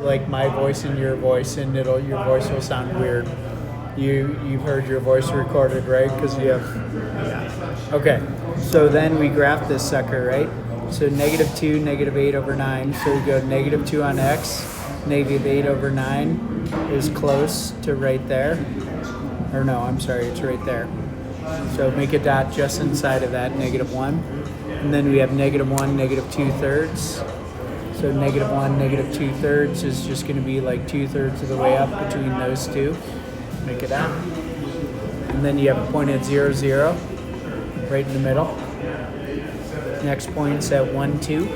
like my voice and your voice, and your voice will sound weird. You've heard your voice recorded, right? Because you have, yeah. Okay, so then we graph this sucker, right? So -2, -8 over 9. So we go -2 on x, -8 over 9 is close to right there. Or no, I'm sorry, it's right there. So make a dot just inside of that, -1. And then we have -1, -2/3. So -1, -2/3 is just going to be like 2/3 of the way up between those two. Make it out. And then you have a point at 0, 0, right in the middle. Next point's at 1, 2.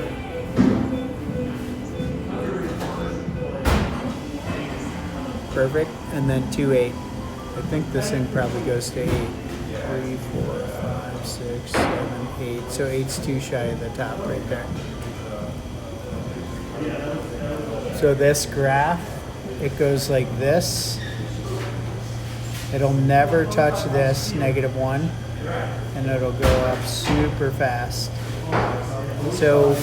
Perfect. And then 2, 8. I think this thing probably goes to 8. 3, 4, 5, 6, 7, 8. So 8's too shy of the top right there. So this graph, it goes like this. It'll never touch this -1, and it'll go up super fast. So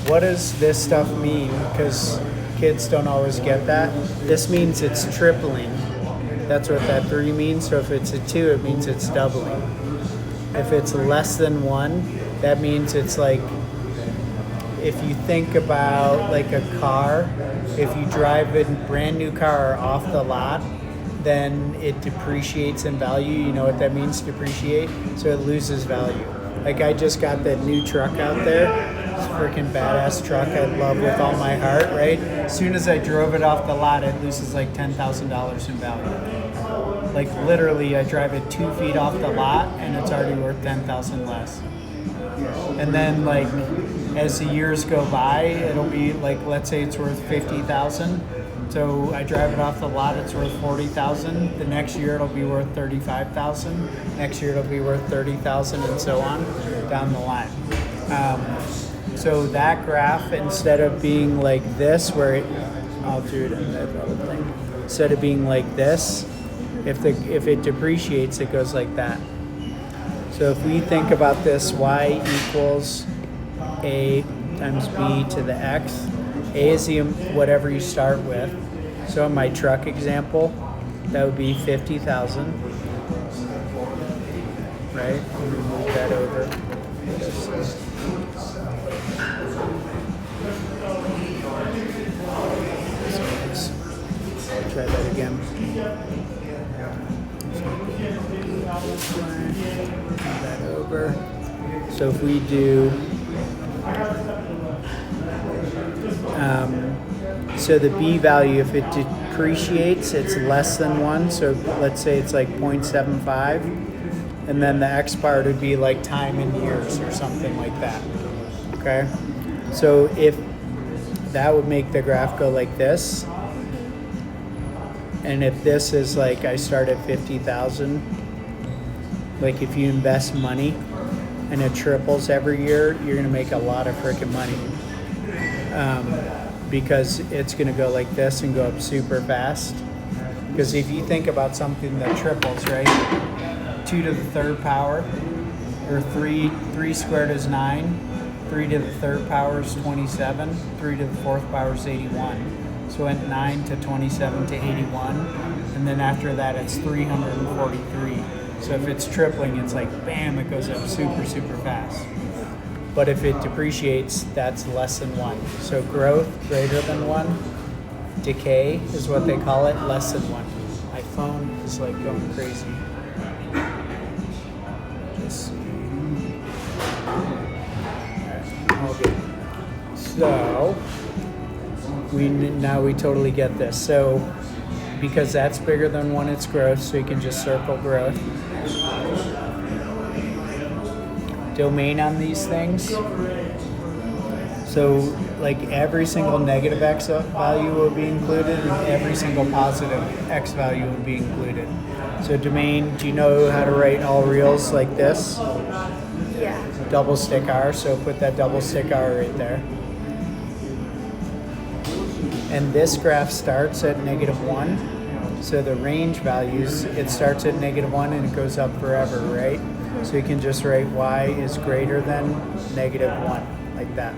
what does this stuff mean? Because kids don't always get that. This means it's tripling. That's what that 3 means. So if it's a 2, it means it's doubling. If it's less than 1, that means it's like, if you think about like a car, if you drive a brand new car off the lot, then it depreciates in value. You know what that means, depreciate? So it loses value. Like I just got that new truck out there. It's a freaking badass truck I love with all my heart, right? As soon as I drove it off the lot, it loses like $10,000 in value. Like literally, I drive it 2 feet off the lot and it's already worth 10,000 less. And then like, as the years go by, it'll be like, let's say it's worth 50,000. So I drive it off the lot, it's worth 40,000. The next year it'll be worth 35,000. Next year it'll be worth 30,000, and so on down the line. So that graph, instead of being like this, where I'll do it in that other thing. Instead of being like this, if it depreciates, it goes like that. So if we think about this, y equals a times b to the x. A is the whatever you start with. So in my truck example, that would be 50,000, right? Move that over. Try that again. Move that over. So if we do so the b value, if it depreciates, it's less than 1. So let's say it's like 0.75, and then the x part would be like time in years or something like that. Okay, so if that would make the graph go like this, and if this is like I start at 50,000, like if you invest money and it triples every year, you're gonna make a lot of freaking money. Because it's going to go like this and go up super fast. Because if you think about something that triples, right? 2 to the 3rd power, or 3 squared is 9, 3 to the 3rd power is 27, 3 to the 4th power is 81. So it went 9 to 27 to 81, and then after that it's 343. So if it's tripling, it's like bam, it goes up super, super fast. But if it depreciates, that's less than 1. So growth greater than 1, decay is what they call it, less than 1. My phone is like going crazy. Just see. All right, good. So now we totally get this. So because that's bigger than 1, it's growth. So you can just circle growth. Domain on these things. So like every single negative x value will be included, and every single positive x value will be included. So domain, do you know how to write all reals like this? Yeah. Double stick R, so put that double stick R right there. And this graph starts at -1. So the range values, it starts at -1 and it goes up forever, right? So you can just write y is greater than -1, like that.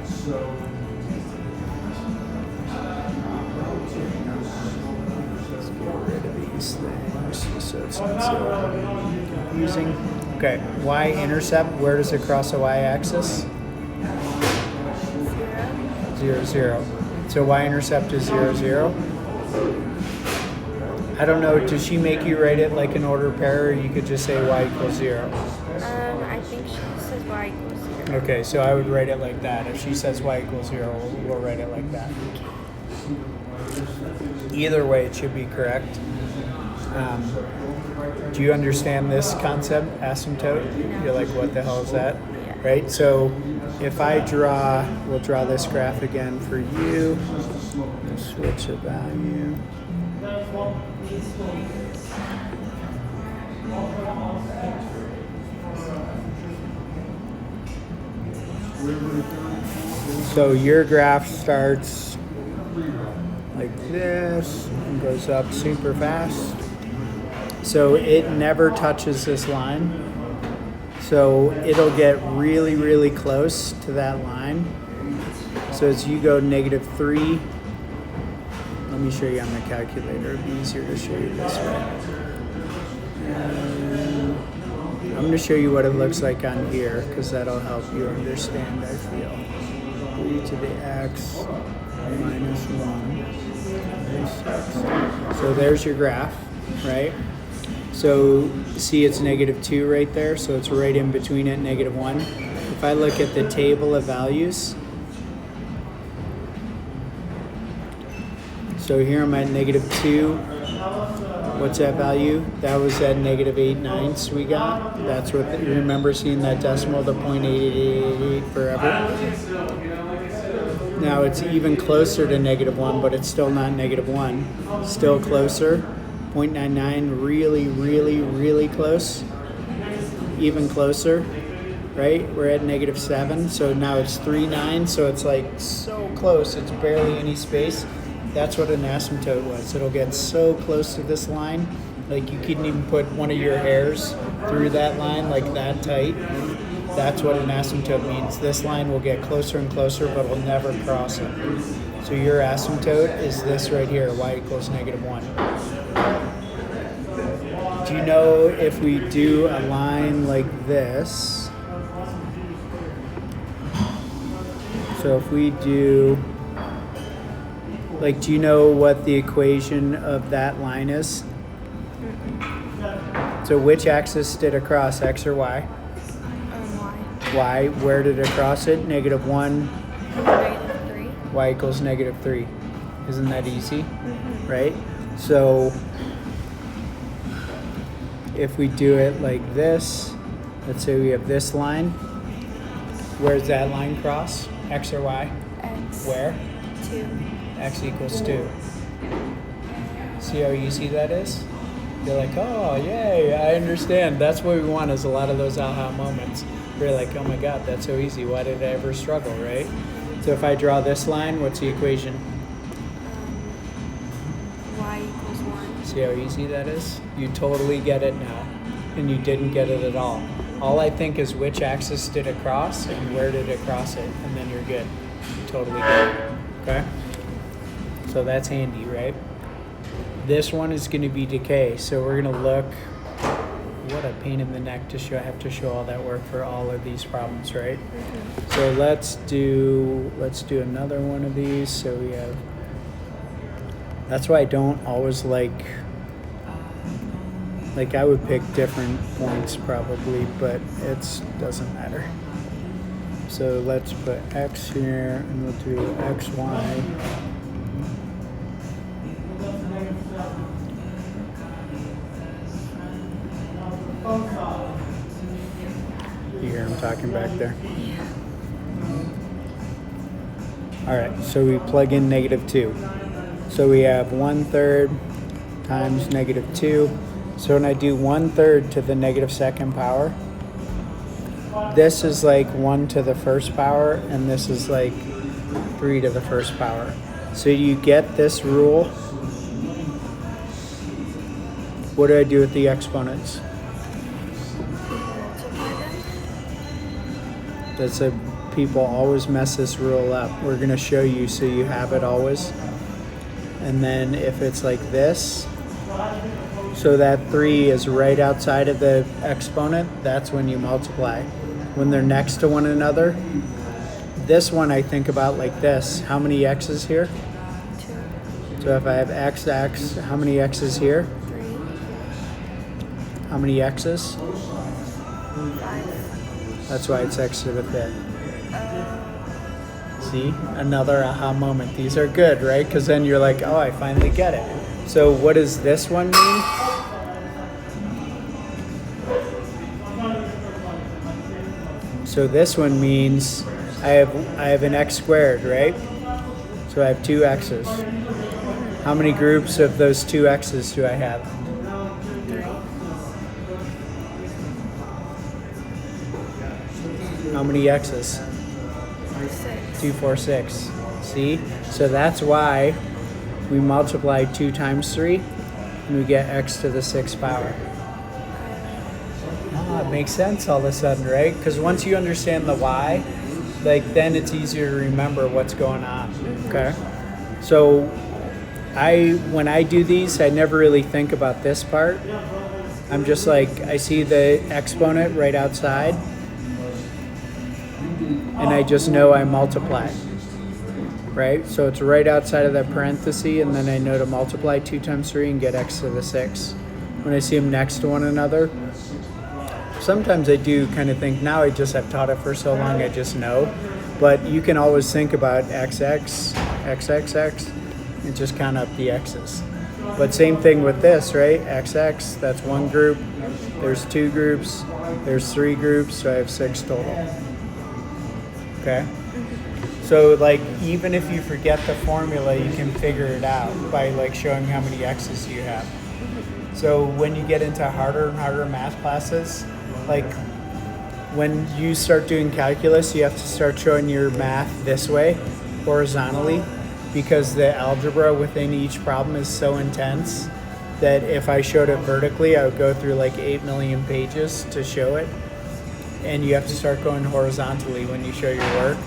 Confusing. Okay, y-intercept, where does it cross the y-axis? 0, 0. So y-intercept is 0, 0. I don't know, does she make you write it like an order pair, or you could just say y equals 0? I think she says y equals 0. Okay, so I would write it like that. If she says y equals 0, we'll write it like that. Either way, it should be correct. Do you understand this concept, asymptote? No. You're like, what the hell is that? Yeah. Right? So if I we'll draw this graph again for you. We'll switch the value. So your graph starts like this and goes up super fast. So it never touches this line. So it'll get really, really close to that line. So as you go -3, let me show you on the calculator. It'd be easier to show you this way. I'm going to show you what it looks like on here because that'll help you understand, I feel. 3 to the x minus 1. So there's your graph, right? So see it's -2 right there, so it's right in between it, -1. If I look at the table of values, so here I'm at -2. What's that value? That was at -8/9 we got. That's what, you remember seeing that decimal, the 0.8888 forever? Now it's even closer to -1, but it's still not -1. Still closer. 0.99, really, really, really close. Even closer, right? We're at -7, so now it's 3.9, so it's like so close, it's barely any space. That's what an asymptote was. It'll get so close to this line, like you couldn't even put one of your hairs through that line, like that tight. That's what an asymptote means. This line will get closer and closer, but will never cross it. So your asymptote is this right here, y equals -1. Do you know if we do a line like this? So if we do, like, do you know what the equation of that line is? So which axis did it cross, x or y? Y. Y, where did it cross it? -1, -3. y equals -3. Isn't that easy? Right? So if we do it like this, let's say we have this line, where's that line cross? X or y? X. Where? 2. X equals 2. See how easy that is? You're like, oh, yay, I understand. That's what we want, is a lot of those aha moments. We're like, oh my God, that's so easy. Why did I ever struggle, right? So if I draw this line, what's the equation? Y equals 1. See how easy that is? You totally get it now, and you didn't get it at all. All I think is which axis did it cross and where did it cross it, and then you're good. You totally get it, okay? So that's handy, right? This one is going to be decay, so we're going to look. What a pain in the neck to have to show all that work for all of these problems, right? So let's do another one of these. So we have. That's why I don't always like I would pick different points probably, but it doesn't matter. So let's put x here, and we'll do xy. You hear him talking back there? All right, so we plug in -2. So we have 1/3 times -2. So when I do 1/3 to the -2nd power, this is like 1 to the 1st power, and this is like 3 to the 1st power. So you get this rule. What do I do with the exponents? That's a people always mess this rule up. We're going to show you so you have it always. And then if it's like this, So that 3 is right outside of the exponent. That's when you multiply. When they're next to one another, this one I think about like this. How many x's here? 2, So if I have x, how many x's here? 3, How many x's? 5. That's why it's x to the 5th. See? Another aha moment. These are good, right? Because then you're like, oh, I finally get it. So what does this one mean? So this one means I have an x squared, right? So I have 2 x's. How many groups of those 2 x's do I have? 3, How many x's? 6. 2, 4, 6. See? So that's why we multiply 2 times 3 and we get x to the 6th power. Ah, it makes sense all of a sudden, right? Because once you understand the why, like then it's easier to remember what's going on. Okay? So when I do these, I never really think about this part. I'm just like, I see the exponent right outside and I just know I multiply, right? So it's right outside of that parenthesis, and then I know to multiply 2 times 3 and get x to the 6. When I see them next to one another, sometimes I do kind of think, now I just have taught it for so long, I just know. But you can always think about xx, xxx, and just count up the x's. But same thing with this, right? xx, that's one group. There's 2 groups. There's 3 groups, so I have 6 total. Okay? So like even if you forget the formula, you can figure it out by like showing how many x's you have. So when you get into harder and harder math classes, like when you start doing calculus, you have to start showing your math this way, horizontally, because the algebra within each problem is so intense that if I showed it vertically, I would go through like 8 million pages to show it. And you have to start going horizontally when you show your work.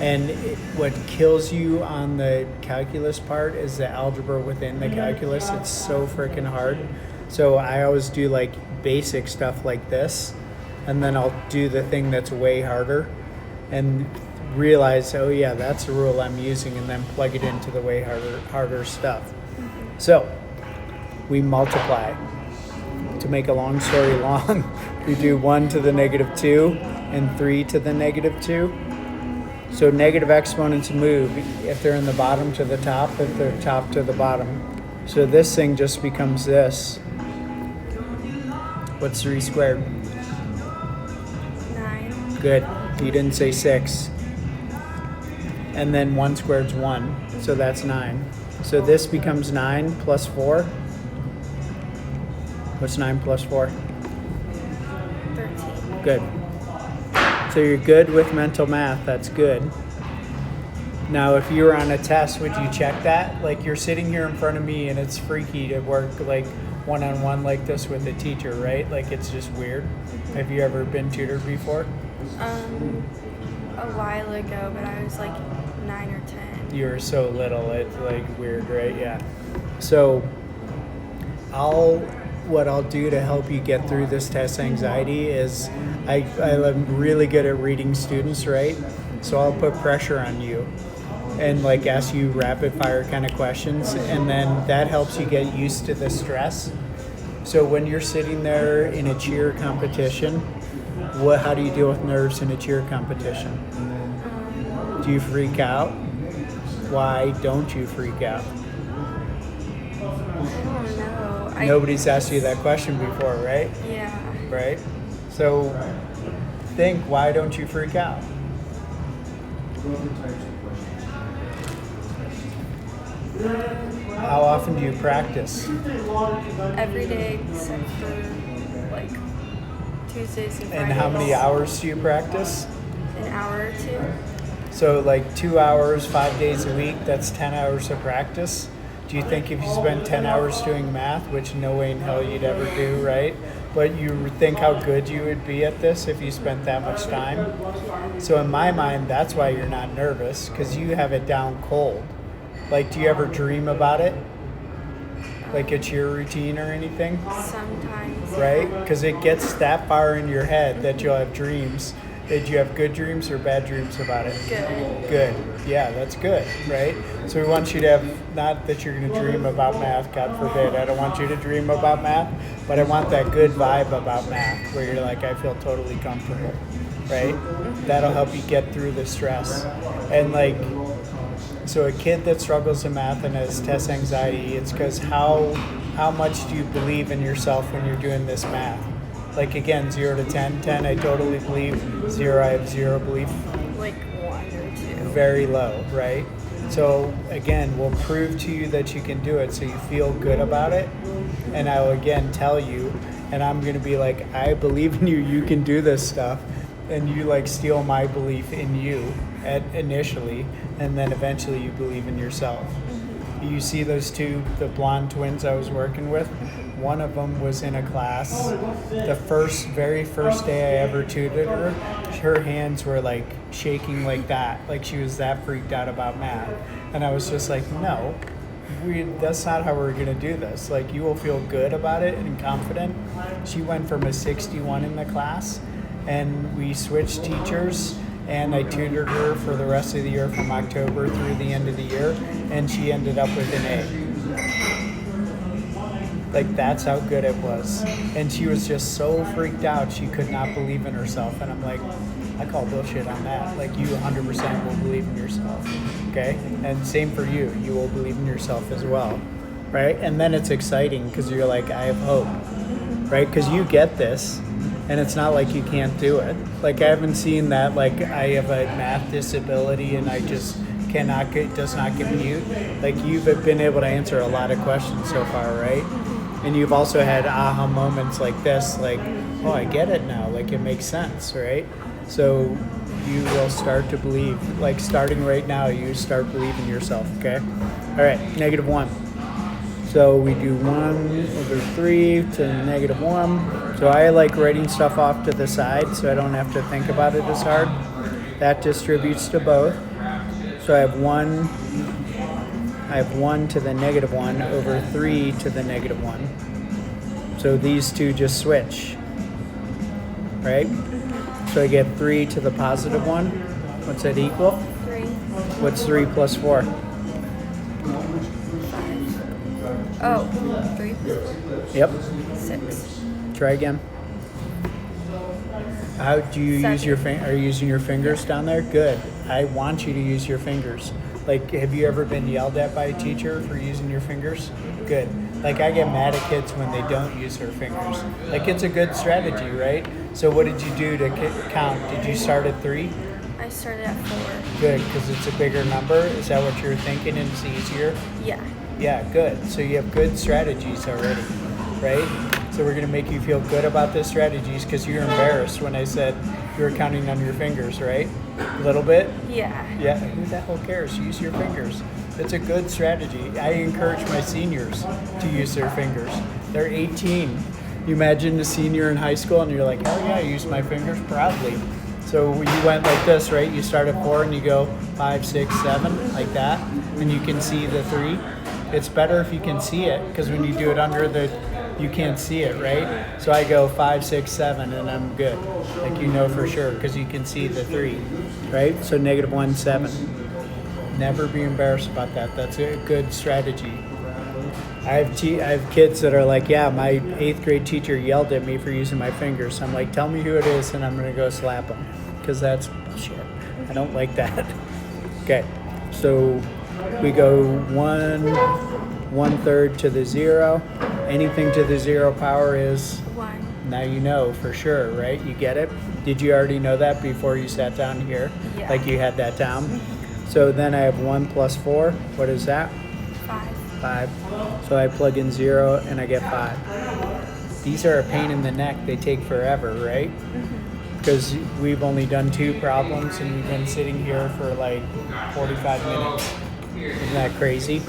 And what kills you on the calculus part is the algebra within the calculus. It's so freaking hard. So I always do like basic stuff like this, and then I'll do the thing that's way harder and realize, oh yeah, that's the rule I'm using, and then plug it into the way harder stuff. So we multiply. To make a long story long, we do 1 to the negative 2 and 3 to the negative 2. So negative exponents move if they're in the bottom to the top, if they're top to the bottom. So this thing just becomes this. What's 3 squared? 9. Good. You didn't say 6. And then 1 squared's 1. So that's 9. So this becomes 9 plus 4. What's 9 plus 4? 13. Good. So you're good with mental math. That's good. Now, if you were on a test, would you check that? Like you're sitting here in front of me and it's freaky to work like one-on-one like this with a teacher, right? Like it's just weird. Have you ever been tutored before? A while ago, but I was like 9 or 10. You were so little, it's like weird, right? Yeah. So what I'll do to help you get through this test anxiety is I'm really good at reading students, right? So I'll put pressure on you and like ask you rapid fire kind of questions, and then that helps you get used to the stress. So when you're sitting there in a cheer competition, how do you deal with nerves in a cheer competition? Do you freak out? Why don't you freak out? I don't know. Nobody's asked you that question before, right? Yeah. Right? So think, why don't you freak out? How often do you practice? Every day except for like Tuesdays and Fridays. And how many hours do you practice? An hour or 2. So like 2 hours, 5 days a week, that's 10 hours of practice. Do you think if you spend 10 hours doing math, which no way in hell you'd ever do, right? But you think how good you would be at this if you spent that much time? So in my mind, that's why you're not nervous, because you have it down cold. Like, do you ever dream about it? Like it's your routine or anything, Sometimes. right? Because it gets that far in your head that you'll have dreams. Did you have good dreams or bad dreams about it? Good. Good. Yeah, that's good, right? So we want you to have, not that you're going to dream about math, God forbid. I don't want you to dream about math, but I want that good vibe about math where you're like, I feel totally comfortable, right? That'll help you get through the stress. And like, so a kid that struggles in math and has test anxiety, it's because how much do you believe in yourself when you're doing this math? Like again, 0 to 10. 10, I totally believe. 0, I have 0 belief. Like 1 or 2. Very low, right? So again, we'll prove to you that you can do it so you feel good about it. And I'll again tell you, and I'm going to be like, I believe in you, you can do this stuff. And you like steal my belief in you initially, and then eventually you believe in yourself. You see those two, the blonde twins I was working with? One of them was in a class. The very first day I ever tutored her hands were like shaking like that. Like she was that freaked out about math. And I was just like, no, that's not how we're gonna do this. Like you will feel good about it and confident. She went from a 61 in the class, and we switched teachers. And I tutored her for the rest of the year from October through the end of the year, and she ended up with an A. Like that's how good it was. And she was just so freaked out, she could not believe in herself. And I'm like, I call bullshit on that. Like you 100% will believe in yourself, okay? And same for you. You will believe in yourself as well, right? And then it's exciting because you're like, I have hope, right? Because you get this. And it's not like you can't do it. Like I haven't seen that like I have a math disability and I just does not compute. Like you've been able to answer a lot of questions so far, right? And you've also had aha moments like this, like, oh, I get it now. Like it makes sense, right? So you will start to believe, like starting right now, you start believing yourself, okay? All right, -1. So we do 1/3 to -1. So I like writing stuff off to the side so I don't have to think about it as hard. That distributes to both. So I have 1 to the -1 over 3 to the -1. So these two just switch, right? So I get 3 to the +1. What's that equal? 3. What's 3 plus 4? 5. Oh, 3. Yep. 6. Try again. How do you use your Are you using your fingers down there? Good. I want you to use your fingers. Like, have you ever been yelled at by a teacher for using your fingers? Good. Like, I get mad at kids when they don't use their fingers. Like, it's a good strategy, right? So what did you do to count? Did you start at 3? I started at 4. Good, because it's a bigger number. Is that what you're thinking and it's easier? Yeah. Yeah, good. So you have good strategies already, right? So we're going to make you feel good about the strategies because you're embarrassed when I said you were counting on your fingers, right? A little bit? Yeah. Yeah, who the hell cares? Use your fingers. It's a good strategy. I encourage my seniors to use their fingers. They're 18. You imagine a senior in high school and you're like, oh yeah, I use my fingers proudly. So you went like this, right? You start at 4 and you go 5, 6, 7, like that. And you can see the 3. It's better if you can see it because when you do it under you can't see it, right? So I go 5, 6, 7 and I'm good. Like you know for sure because you can see the 3, right? So -1, 7. Never be embarrassed about that. That's a good strategy. I have kids that are like, yeah, my 8th grade teacher yelled at me for using my fingers. I'm like, tell me who it is and I'm going to go slap him because that's bullshit. I don't like that. Okay, so we go 1/3 to the 0. Anything to the 0 power is 1. now you know for sure, right? You get it? Did you already know that before you sat down here? Yeah. Like you had that down? So then I have 1 plus 4. What is that? 5. 5. So I plug in 0 and I get 5. These are a pain in the neck. They take forever, right? Because we've only done 2 problems and we've been sitting here for like 45 minutes. Isn't that crazy?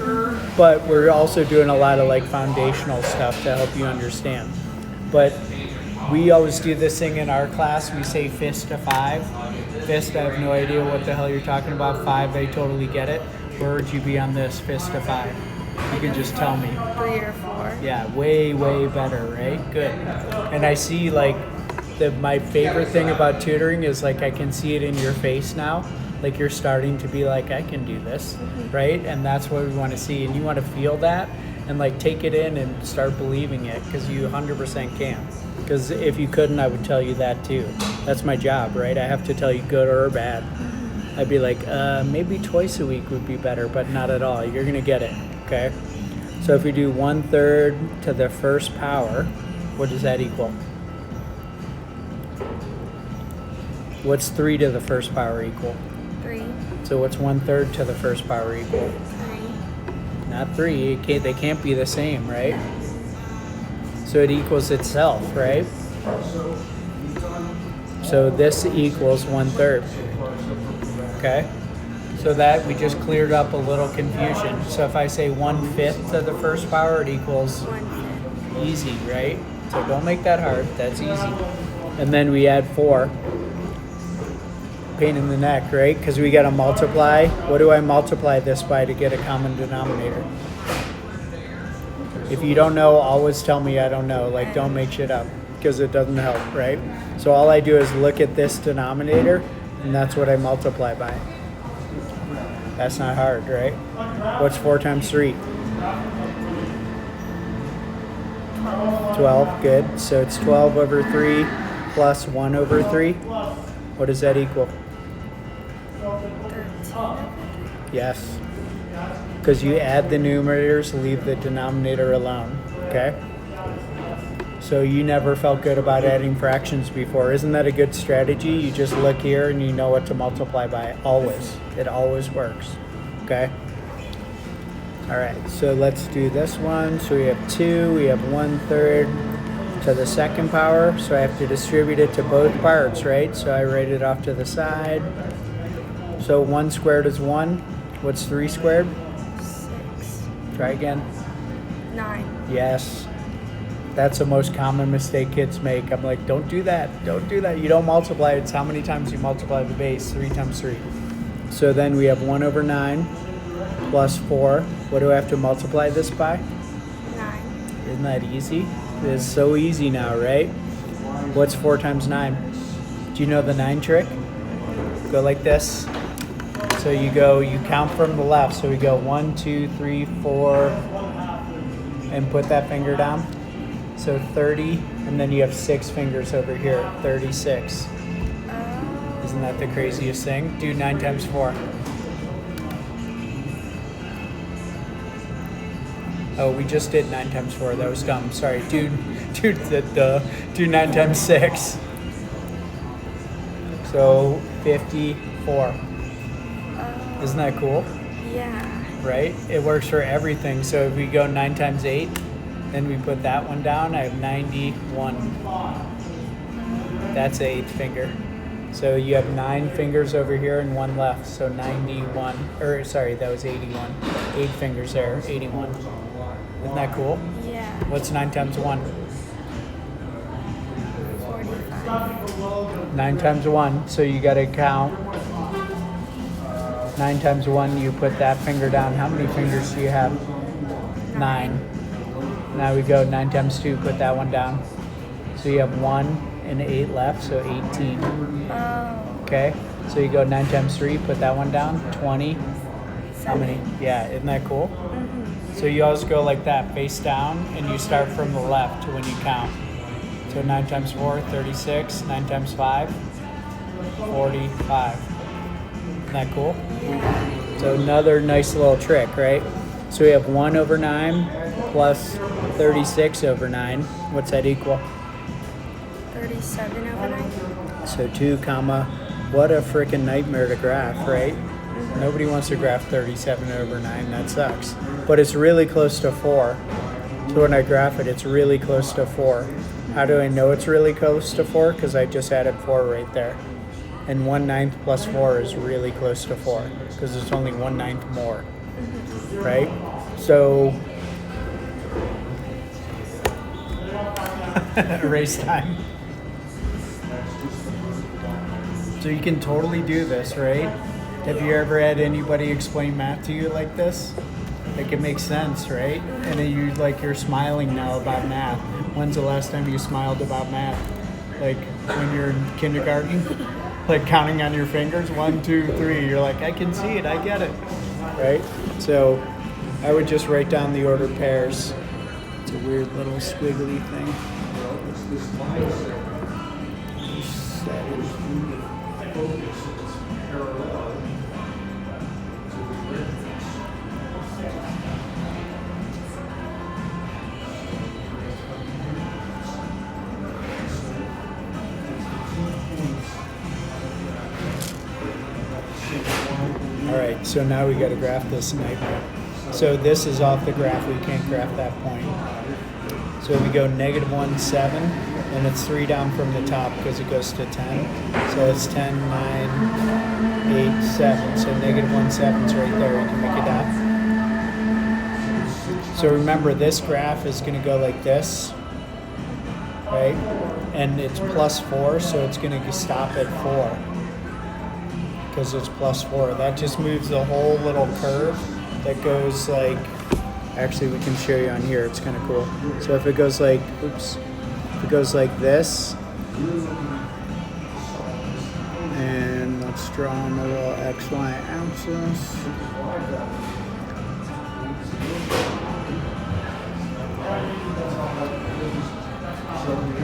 But we're also doing a lot of like foundational stuff to help you understand. But we always do this thing in our class. We say fist to 5. Fist, I have no idea what the hell you're talking about. 5, I totally get it. Where would you be on this fist to 5? You can just tell me. 3 or 4. Yeah, way, way better, right? Good. And I see like my favorite thing about tutoring is like I can see it in your face now. Like you're starting to be like, I can do this, right? And that's what we want to see. And you want to feel that and like take it in and start believing it because you 100% can. Because if you couldn't, I would tell you that too. That's my job, right? I have to tell you good or bad. I'd be like, maybe twice a week would be better, but not at all. You're going to get it, okay? So if we do 1/3 to the first power, what does that equal? What's 3 to the first power equal? 3. So what's 1/3 to the first power equal? 3. Not 3. They can't be the same, right? So it equals itself, right? So this equals 1/3. Okay? So that we just cleared up a little confusion. So if I say 1/5 to the first power, it equals 1/5. easy, right? So don't make that hard. That's easy. And then we add 4. Pain in the neck, right? Because we got to multiply. What do I multiply this by to get a common denominator? If you don't know, always tell me I don't know. Like, don't make shit up because it doesn't help, right? So all I do is look at this denominator, and that's what I multiply by. That's not hard, right? What's 4 times 3? 12, good. So it's 12 over 3 plus 1 over 3. What does that equal? 13. Yes. Because you add the numerators, leave the denominator alone, okay? So you never felt good about adding fractions before. Isn't that a good strategy? You just look here and you know what to multiply by. Always. It always works, okay? All right, so let's do this one. So we have 2, we have 1/3 to the second power. So I have to distribute it to both parts, right? So I write it off to the side. So 1 squared is 1. What's 3 squared? 6. Try again. 9. Yes. That's the most common mistake kids make. I'm like, don't do that. Don't do that. You don't multiply. It's how many times you multiply the base. 3 times 3. So then we have 1 over 9 plus 4. What do I have to multiply this by? 9. Isn't that easy? It's so easy now, right? What's 4 times 9? Do you know the 9 trick? Go like this. So you count from the left. So we go 1, 2, 3, 4, and put that finger down. So 30, and then you have 6 fingers over here, 36. Isn't that the craziest thing? Do 9 times 4. Oh, we just did 9 times 4. That was dumb. Sorry. Do 9 times 6. So 54. Isn't that cool? Yeah. Right? It works for everything. So if we go 9 times 8, then we put that one down. I have 91. That's the 8th finger. So you have 9 fingers over here and 1 left. So 91. Or sorry, that was 81. 8 fingers there. 81. Isn't that cool? Yeah. What's 9 times 1? 45. 9 times 1. So you got to count. 9 times 1, you put that finger down. How many fingers do you have? 9. Now we go 9 times 2, put that one down. So you have 1 and 8 left, so 18. Oh. Okay, so you go 9 times 3, put that one down, 20. How many? Yeah, isn't that cool? Mm-hmm. So you always go like that, face down, and you start from the left when you count. So 9 times 4, 36. 9 times 5, 45. Isn't that cool? Yeah. So another nice little trick, right? So we have 1 over 9 plus 36 over 9. What's that equal? 37 over 9. So 2 comma, what a freaking nightmare to graph, right? Nobody wants to graph 37 over 9. That sucks. But it's really close to 4. So when I graph it, it's really close to 4. How do I know it's really close to 4? Because I just added 4 right there. And 1/9 plus 4 is really close to 4 because it's only 1/9 more, right? So, erase time. So you can totally do this, right? Have you ever had anybody explain math to you like this? Like it makes sense, right? And then you're smiling now about math. When's the last time you smiled about math? Like when you're in kindergarten, like counting on your fingers, 1, 2, 3. You're like, I can see it, I get it, right? So I would just write down the ordered pairs. It's a weird little squiggly thing. All right, so now we got to graph this nightmare. So this is off the graph. We can't graph that point. So we go -1, 7, and it's 3 down from the top because it goes to 10. So it's 10, 9, 8, 7. So -1, 7 is right there. You can make it down. So remember, this graph is going to go like this, right? And it's +4, so it's going to stop at 4 because it's +4. That just moves the whole little curve that goes like, actually we can show you on here, it's kind of cool. So if it goes like, if it goes like this, and let's draw on a little XY axis.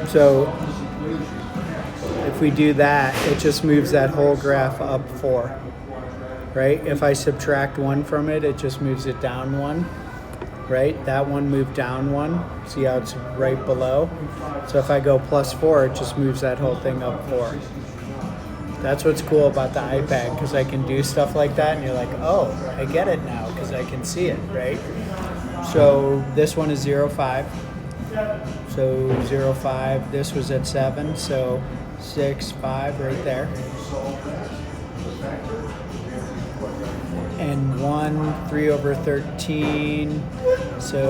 So if we do that, it just moves that whole graph up 4, right? If I subtract 1 from it, it just moves it down 1, right? That one moved down 1. See how it's right below? So if I go +4, it just moves that whole thing up 4. That's what's cool about the iPad, because I can do stuff like that, and you're like, oh, I get it now, because I can see it, right? So this one is 0, 5. So 0, 5, this was at 7, so 6, 5 right there. And 1, 3/13, so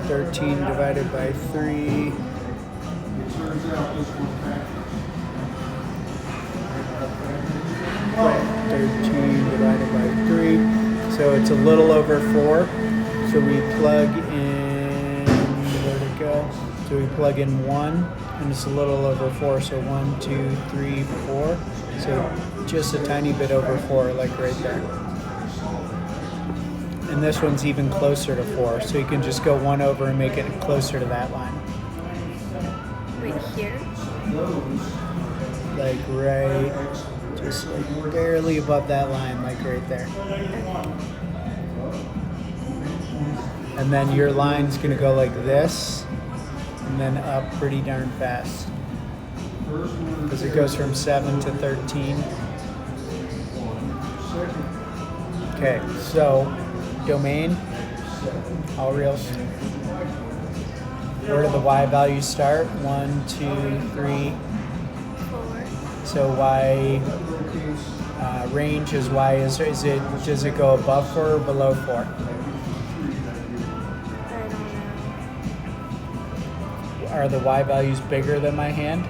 13 divided by 3. Divided by 3. So it's a little over 4. So we plug in, where'd it go? So we plug in 1, and it's a little over 4. So 1, 2, 3, 4. So just a tiny bit over 4, like right there. And this one's even closer to 4. So you can just go 1 over and make it closer to that line. Right here? Like right, just like barely above that line, like right there. And then your line's gonna go like this, and then up pretty darn fast. Because it goes from 7 to 13. Okay, so domain, all reals. Where do the y values start? 1, 2, 3. 4. So y range is y is it, does it go above 4 or below 4? I don't know. Are the y values bigger than my hand?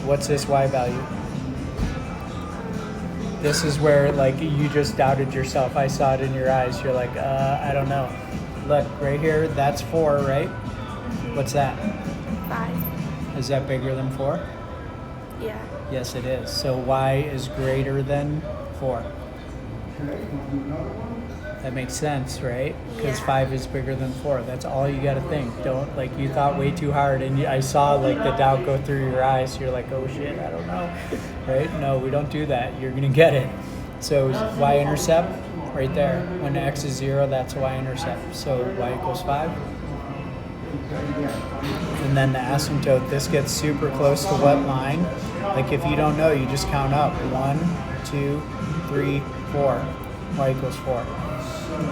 What's this y value? This is where like you just doubted yourself. I saw it in your eyes. You're like, I don't know. Look, right here, that's 4, right? What's that? 5. Is that bigger than 4? Yeah. Yes, it is. So y is greater than 4. That makes sense, right? Because Yeah. 5 is bigger than 4. That's all you gotta think. Don't, like, you thought way too hard, and I saw like the doubt go through your eyes. You're like, oh shit, I don't know, right? No, we don't do that. You're gonna get it. So y-intercept right there. When x is 0, that's y-intercept. So y equals 5. And then the asymptote, this gets super close to what line? Like if you don't know, you just count up. 1, 2, 3, 4. Y equals 4.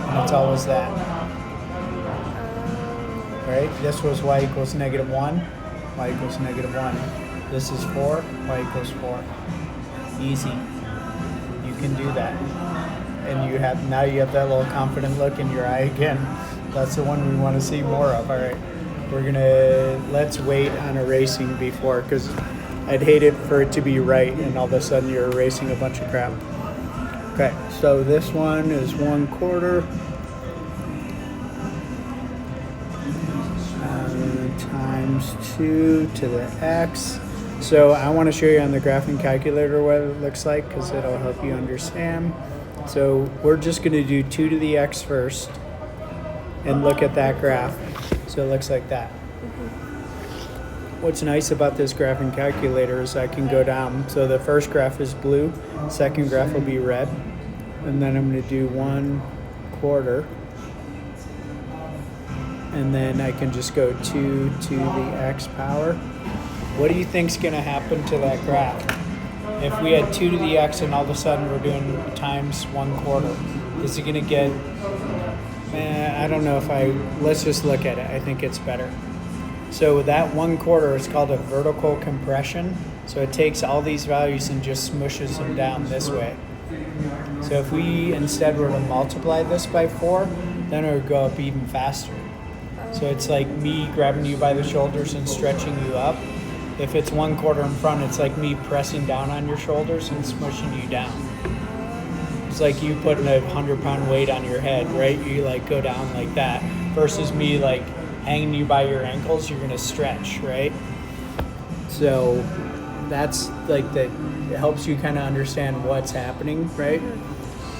And it's always that. Right? This was y equals -1. Y equals -1. This is 4. Y equals 4. Easy. You can do that. And you have that little confident look in your eye again. That's the one we want to see more of. All right. Let's wait on erasing before, because I'd hate it for it to be right and all of a sudden you're erasing a bunch of crap. Okay, so this one is 1/4 times 2 to the x. So I want to show you on the graphing calculator what it looks like because it'll help you understand. So we're just going to do 2 to the x first and look at that graph. So it looks like that. What's nice about this graphing calculator is I can go down. So the first graph is blue, second graph will be red, and then I'm going to do 1/4, and then I can just go 2 to the x power. What do you think's going to happen to that graph? If we had 2 to the x and all of a sudden we're doing times 1/4, is it going to get, I don't know let's just look at it. I think it's better. So that 1/4 is called a vertical compression. So it takes all these values and just smushes them down this way. So if we instead were to multiply this by 4, then it would go up even faster. So it's like me grabbing you by the shoulders and stretching you up. If it's 1/4 in front, it's like me pressing down on your shoulders and smushing you down. It's like you putting a 100-pound weight on your head, right? You like go down like that versus me like hanging you by your ankles. You're gonna stretch, right? So that's like that. It helps you kind of understand what's happening, right?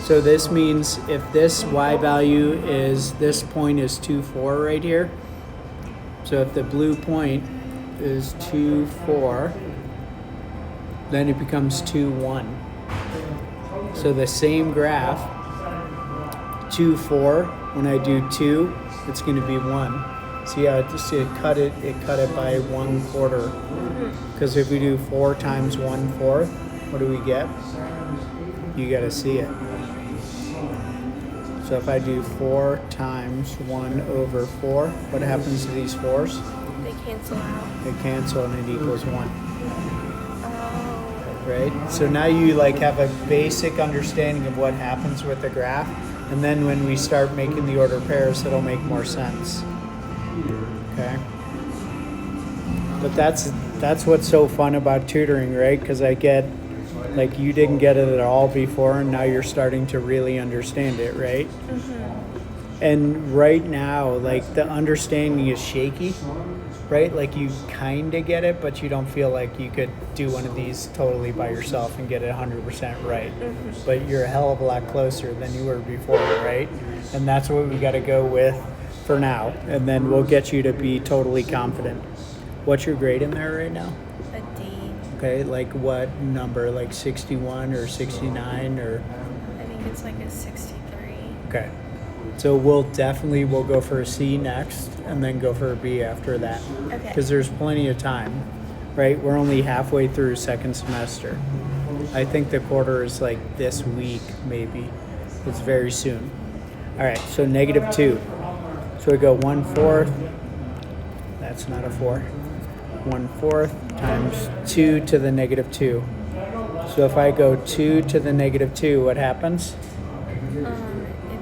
So this means if this y value is, this point is 2,4 right here. So if the blue point is 2,4, then it becomes 2,1. So the same graph, 2,4, when I do 2, it's going to be 1. See how it cut it by 1/4. Because if we do 4 times 1/4, what do we get? You got to see it. So if I do 4 times 1/4, what happens to these 4s? They cancel out. They cancel and it equals 1. Oh. Right? So now you like have a basic understanding of what happens with the graph. And then when we start making the order pairs, it'll make more sense. Okay? But that's what's so fun about tutoring, right? Because I get, like, you didn't get it at all before, and now you're starting to really understand it, right? And right now, like, the understanding is shaky, right? Like, you kind of get it, but you don't feel like you could do one of these totally by yourself and get it 100% right. But you're a hell of a lot closer than you were before, right? And that's what we got to go with for now, and then we'll get you to be totally confident. What's your grade in there right now? A D. Okay, like what number? Like 61 or 69 or? I think it's like a 63. Okay, so we'll go for a C next, and then go for a B after that. Okay. Because there's plenty of time, right? We're only halfway through second semester. I think the quarter is like this week, maybe. It's very soon. All right, so -2. So we go 1/4. That's not a 4. 1/4 times 2 to the -2. So if I go 2 to the -2, what happens? It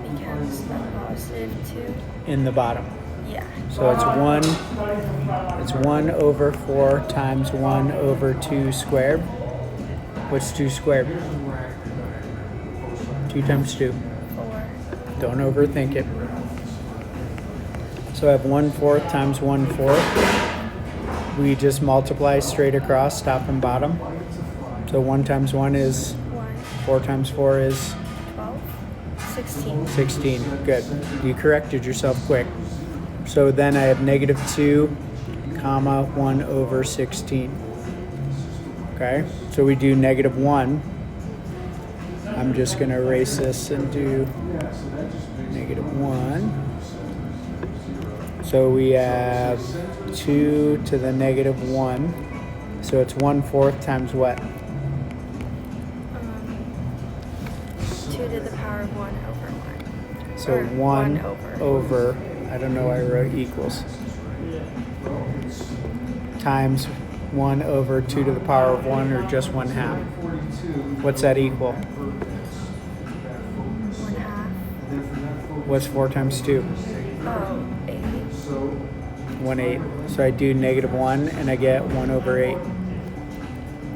becomes a +2. In the bottom. Yeah. So it's 1/4 times 1/2 squared. What's 2 squared? 2 times 2. 4. Don't overthink it. So I have 1/4 times 1/4. We just multiply straight across, top and bottom. So 1 times 1 is 1. 4 times 4 is 12. 16. 16. Good. You corrected yourself quick. So then I have -2, comma 1/16. Okay. So we do -1. I'm just going to erase this and do -1. So we have 2 to the -1. So it's 1/4 times what? 2 to the power of 1 over 1. So Or 1 over. over, I don't know why I wrote equals, times 1/2 to the power of 1, or just 1/2. What's that equal? 1/2. What's 4 times 2? Oh, 8. 1/8. So I do -1 and I get 1/8.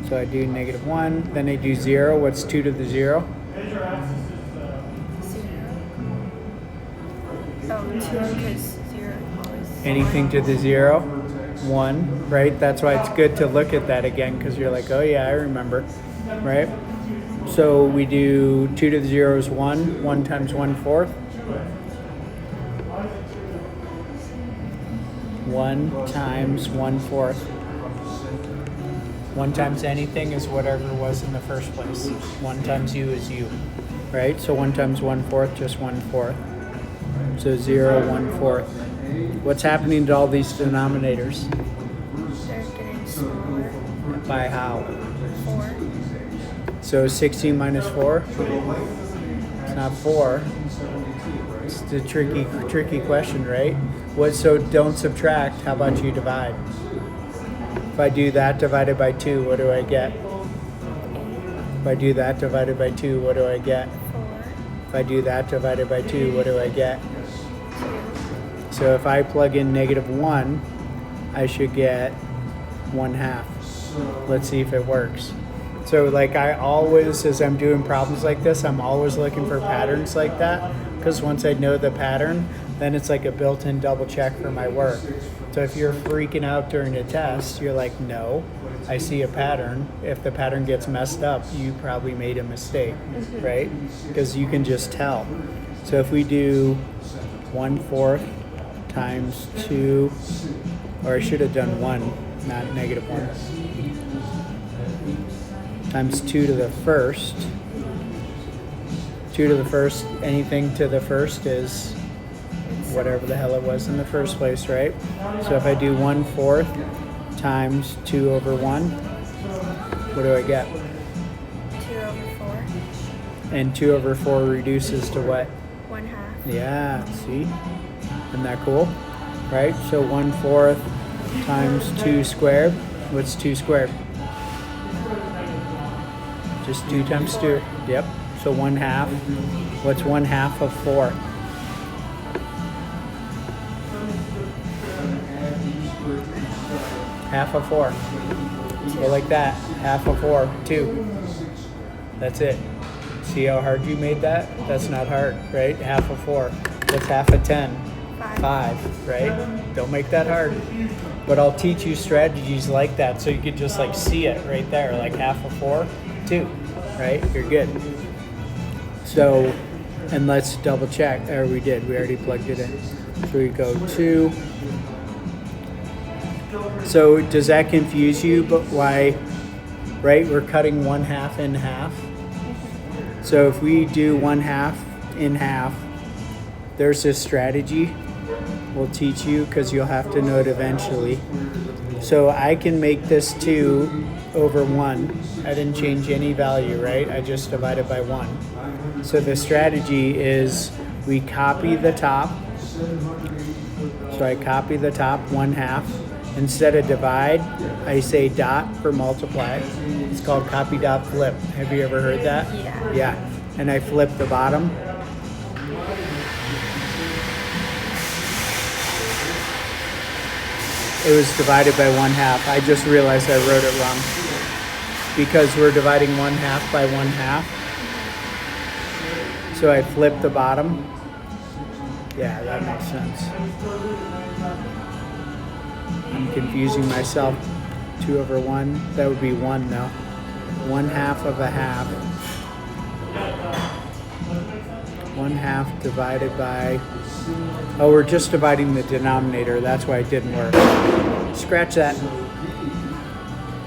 So I do -1, then I do 0. What's 2 to the 0? Oh, 2 because 0 is always Anything to the 0, 1, right? That's why it's good to look at that again because you're like, oh yeah, I remember, right? So we do 2 to the 0 is 1, 1 times 1/4. 1 times 1/4. 1 times anything is whatever was in the first place. 1 times u is u, right? So 1 times 1/4, just 1/4. So 0, 1/4. What's happening to all these denominators? they're getting smaller. By how? 4. So 16 minus 4? It's not 4. It's the tricky question, right? So don't subtract. How about you divide? If I do that divided by 2, what do I get? If I do that divided by 2, what do I get? 4. If I do that divided by 2, what do I get? 2. So if I plug in -1, I should get 1/2. Let's see if it works. So like I always, as I'm doing problems like this, I'm always looking for patterns like that, because once I know the pattern, then it's like a built-in double check for my work. So if you're freaking out during a test, you're like, no, I see a pattern. If the pattern gets messed up, you probably made a mistake, right? Because you can just tell. So if we do 1/4 times 2, or I should have done 1, not -1, times 2 to the first. 2 to the first, anything to the first is whatever the hell it was in the first place, right? So if I do 1/4 times 2 over 1, what do I get? 2 over 4. And 2 over 4 reduces to what? 1/2. Yeah, see? Isn't that cool? Right? So 1/4 times 2 squared. What's 2 squared? Just 2 times 2. Yep. So 1/2. What's 1/2 of 4? Half of 4. Go like that. Half of 4. 2. That's it. See how hard you made that? That's not hard, right? Half of 4. What's half of 10? 5, right? Don't make that hard. But I'll teach you strategies like that so you can just like see it right there. Like half of 4, 2, right? You're good. So, and let's double check. Or we did. We already plugged it in. So we go 2. So does that confuse you? But why, right? We're cutting 1/2 in half. So if we do 1/2 in half, there's this strategy we'll teach you because you'll have to know it eventually. So I can make this 2 over 1. I didn't change any value, right? I just divided by 1. So the strategy is we copy the top. So I copy the top 1/2. Instead of divide, I say dot for multiply. It's called copy dot flip. Have you ever heard that? Yeah. Yeah. And I flip the bottom. It was divided by 1/2. I just realized I wrote it wrong. Because we're dividing 1/2 by 1/2. So I flip the bottom. Yeah, that makes sense. I'm confusing myself. 2 over 1. That would be 1 though. 1/2 of a half. 1/2 divided by... Oh, we're just dividing the denominator. That's why it didn't work. Scratch that.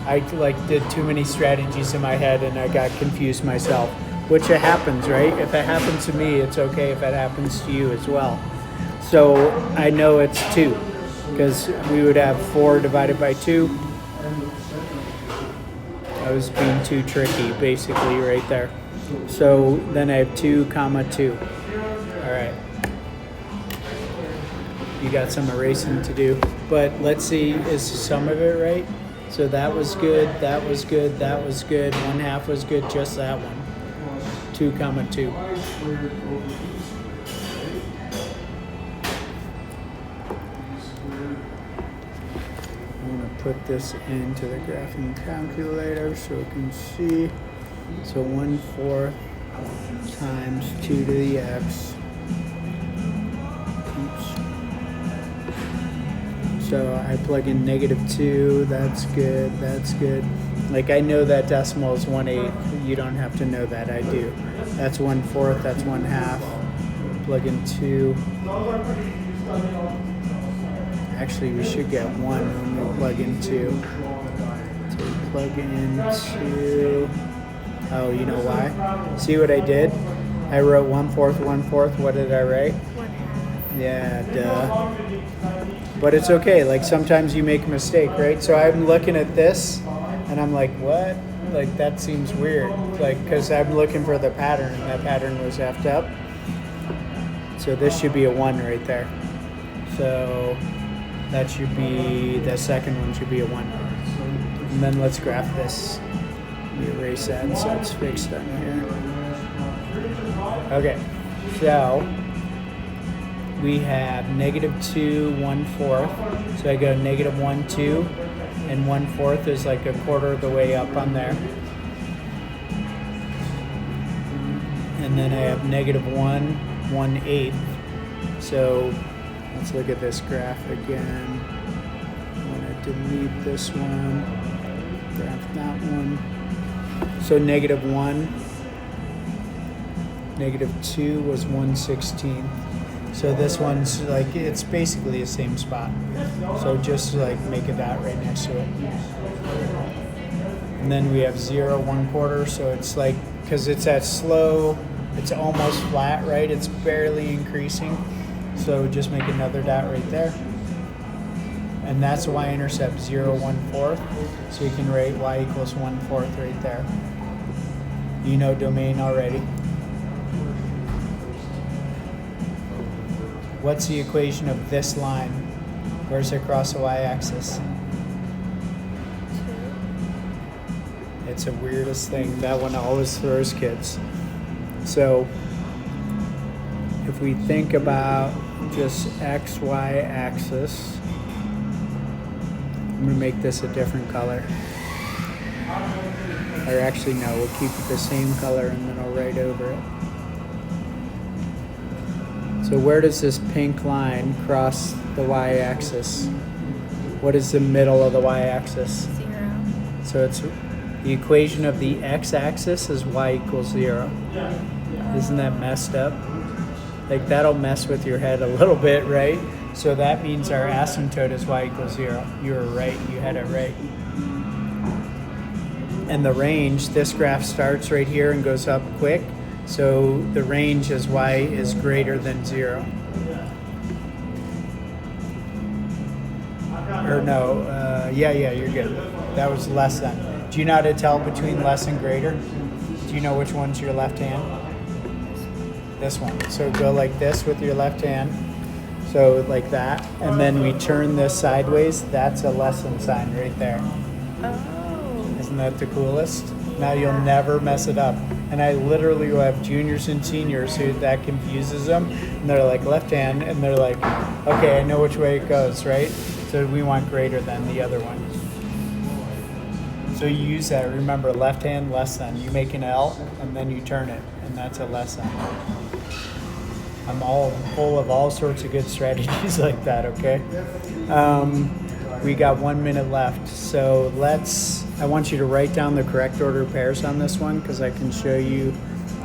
I did too many strategies in my head and I got confused myself. Which it happens, right? If it happens to me, it's okay if it happens to you as well. So I know it's 2. Because we would have 4 divided by 2. I was being too tricky, basically, right there. So then I have 2 comma 2. All right. You got some erasing to do. But let's see, is some of it right? So that was good, that was good, that was good. 1/2 was good, just that one. 2 comma 2. Put this into the graphing calculator so we can see. So 1/4 times 2 to the x So I plug in -2, that's good, that's good. Like I know that decimal is 1/8, you don't have to know that, I do. That's 1/4, that's 1/2. Plug in 2. Actually, we should get 1 when we plug in 2. So we plug in 2. Oh, you know why? See what I did? I wrote 1/4, 1/4. What did I write? 1/2. Yeah, duh. But it's okay. Like sometimes you make a mistake, right? So I'm looking at this and I'm like, what? Like that seems weird. Like, because I'm looking for the pattern and that pattern was effed up. So this should be a 1 right there. So that should be, the second one should be a 1. And then let's graph this. We erase that so it's fixed on here. Okay, so we have -2, 1/4. So I go -1, 2, and 1/4 is like a quarter of the way up on there. And then I have -1, 1/8. So let's look at this graph again. I'm gonna delete this one, graph that one. So -1, -2 was 1/16. So this one's like, it's basically the same spot. So just like make a dot right next to it. And then we have 0, 1/4. So it's like, because it's at slow, it's almost flat, right? It's barely increasing. So just make another dot right there. And that's the y-intercept, 0, 1/4. So you can write y equals 1/4 right there. You know domain already. What's the equation of this line? Where's it across the y-axis? It's the weirdest thing. That one always throws kids. So if we think about just x, y axis, I'm going to make this a different color. Or actually, no, we'll keep it the same color and then I'll write over it. So where does this pink line cross the y-axis? What is the middle of the y-axis? 0. So it's the equation of the x-axis is y equals 0. Isn't that messed up? Like that'll mess with your head a little bit, right? So that means our asymptote is y equals 0. You were right, you had it right. And the range, this graph starts right here and goes up quick. So the range is y is greater than 0. Or no, yeah, you're good. That was less than. Do you know how to tell between less and greater? Do you know which one's your left hand? This one. So go like this with your left hand. So like that. And then we turn this sideways. That's a less than sign right there. Oh. Isn't that the coolest? Now you'll never mess it up. And I literally will have juniors and seniors who that confuses them. And they're like left hand, and they're like, okay, I know which way it goes, right? So we want greater than the other one. So you use that. Remember, left hand, less than. You make an L, and then you turn it, and that's a less than. I'm all full of all sorts of good strategies like that, okay? We got 1 minute left, so I want you to write down the correct order of pairs on this one because I can show you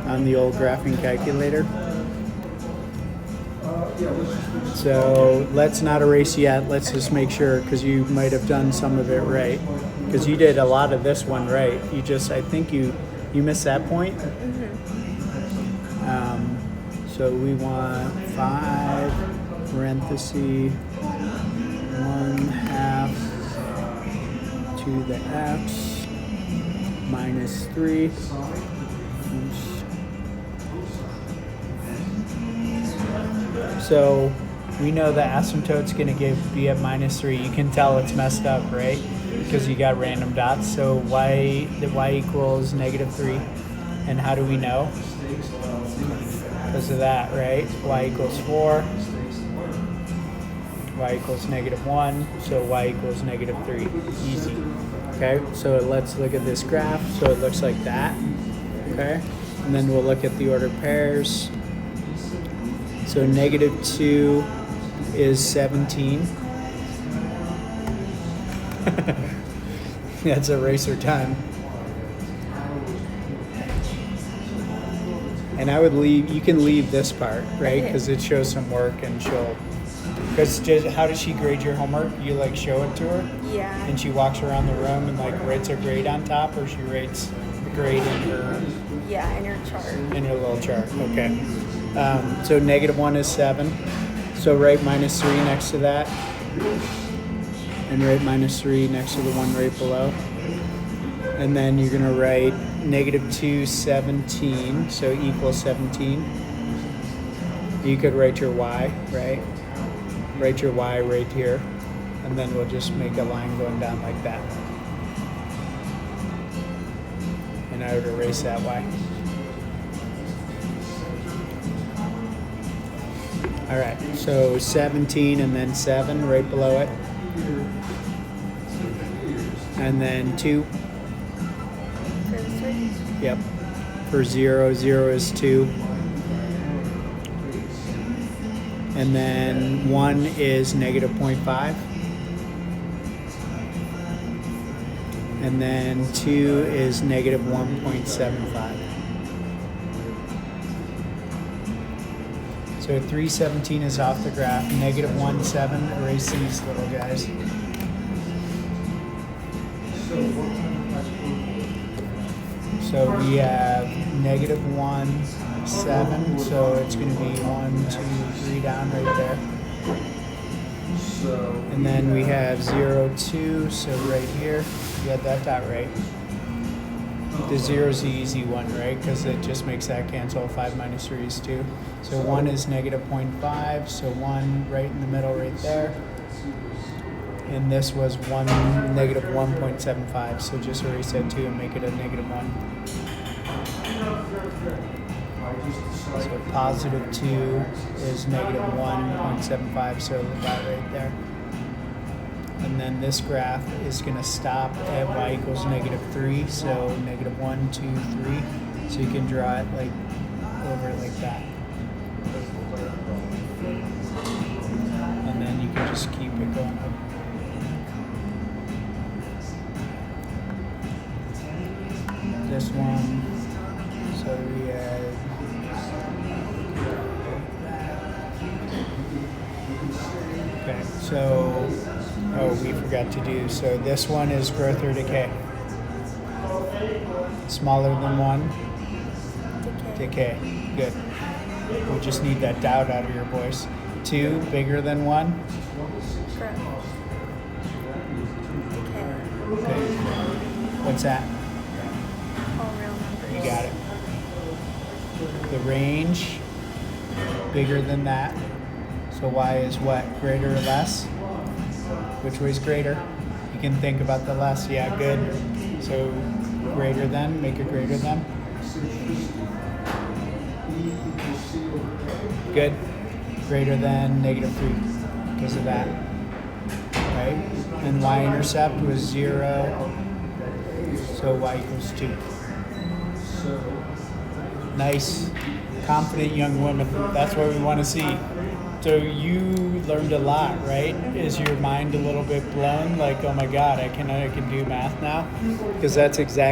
on the old graphing calculator. So let's not erase yet, let's just make sure because you might have done some of it right because you did a lot of this one right. I think you missed that point. So we want 5 parentheses 1/2 to the x minus 3. So we know the asymptote's going to be at -3. You can tell it's messed up, right? Because you got random dots. So y equals -3. And how do we know? Because of that, right? Y equals 4. Y equals -1. So y equals -3. Easy. Okay, so let's look at this graph. So it looks like that. Okay, and then we'll look at the ordered pairs. So -2 is 17. That's eraser time. And I would leave, you can leave this part, right? Because it shows some work and she'll, because how does she grade your homework? You like show it to her? Yeah. And she walks around the room and like writes a grade on top, or she writes the grade in her Yeah, in your chart. in your little chart. Okay. So -1 is 7. So write -3 next to that. And write -3 next to the one right below. And then you're going to write -2, 17. So equals 17. You could write your y, right? Write your y right here. And then we'll just make a line going down like that. And I would erase that y. All right, so 17 and then 7 right below it. And then 2. For this week? Yep. For 0, 0 is 2. And then 1 is -0.5. And then 2 is -1.75. So 317 is off the graph. -1, 7. Erase these little guys. So we have -1, 7. So it's going to be 1, 2, 3 down right there. And then we have 0, 2. So right here, you had that dot right. The 0 is the easy one, right? Because it just makes that cancel. 5 minus 3 is 2. So 1 is -0.5. So 1 right in the middle right there. And this was -1.75. So just erase that 2 and make it a -1. So +2 is -1.75. So that right there. And then this graph is going to stop at y equals -3, so -1, 2, 3. So you can draw it like over like that. And then you can just keep it going up. This one, so we had okay, so oh, we forgot to do. So this one is growth or decay. Smaller than 1. Decay. Good. We just need that doubt out of your voice. 2, bigger than 1. Growth. Decay. Good. What's that? All real numbers. You got it. The range, bigger than that. So y is what? Greater or less? Which way is greater? You can think about the less. Yeah, good. So greater than, make it greater than. Good. Greater than -3 because of that. Right? And y-intercept was 0. So y equals 2. Nice. Confident young woman. That's what we want to see. So you learned a lot, right? Is your mind a little bit blown? Like, oh my God, I can do math now? Because that's exactly